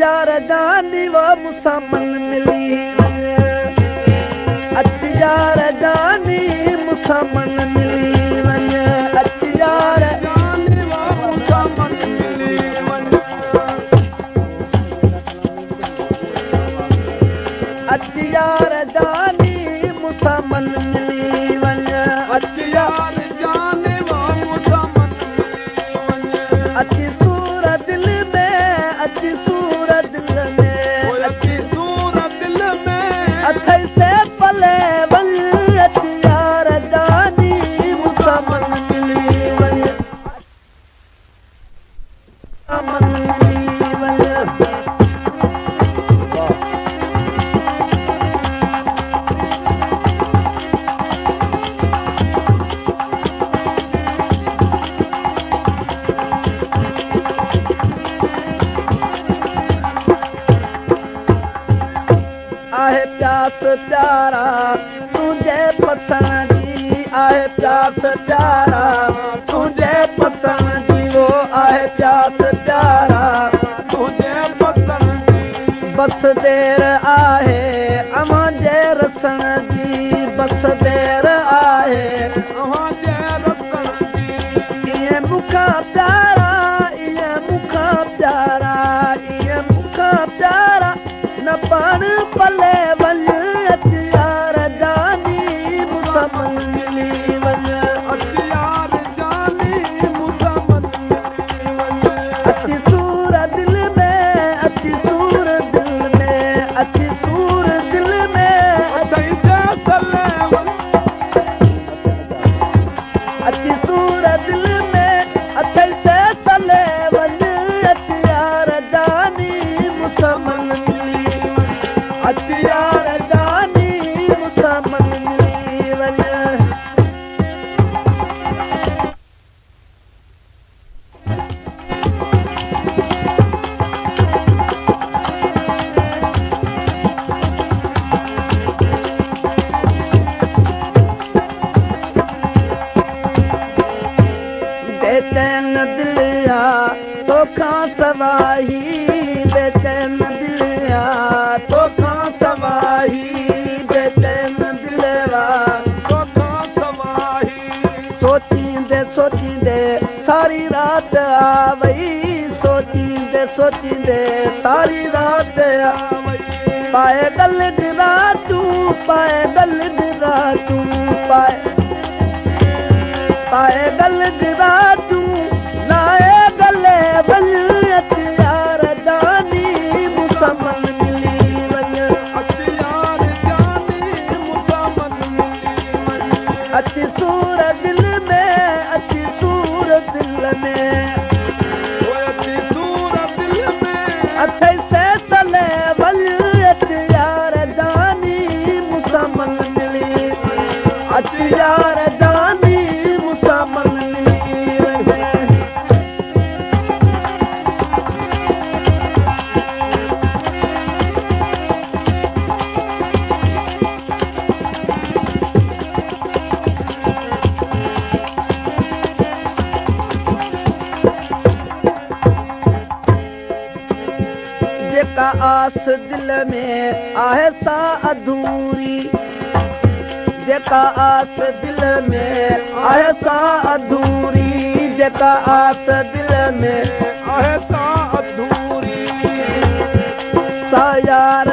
यार जानी वो मुसामन मिली यार जानी मुसामन मिली यार जानी वो मुसामन मिली यार जानी मुसामन मिली यार जानी वो मुसामन मिली अच्छी सूरत दिल में अच्छी सूरत दिल में अच्छी सूरत दिल में अथई से पले वल यार जानी मुसामन मिली मुसामन मिली आहे प्यास प्यारा तुझे पसंद जी आहे प्यास प्यारा तुझे पसंद जी वो आहे प्यास प्यारा तुझे पसंद बस देर आहे अमां जे रसण जी बस देर आहे अमां जे रसण जी इहे मूंखां प्यारा इहे मूंखां प्यारा इहे मूंखां प्यारा न पाण पले वल यार जानी मुसामन मिली यार जानी मुसामन मिली अच्छी सूरत दिल में अच्छी सूरत दिल में अच्छी सूरत दिल में अच्छी सूरत दिल में अथई से चले वल यार जानी मुसामन मिली यार जानी मुसामन मिली बेचैन दिलिया तोखां सवाही बेचैन दिलिया तोखां सवाही बेचैन दिलवा तोखां सवाही सोचींदे सोचींदे सारी रात आ वई सोचींदे सारी रात आ वई पाए गल गिरा तूं पाए गल गिरा तूं पाए गल गिरा तूं लाए गले वल यार जानी मुसामन मिली यार जानी मुसामन मिली अच्छी सूरत दिल में अच्छी सूरत दिल में अच्छी सूरत दिल में अथई से चले वल यार जानी मुसामन मिली यार जानी मुसामन मिली जेका आस दिल में आहे सा अधूरी जेका आस दिल में आहे सा अधूरी जेका आस दिल में आहे सा अधूरी सा यार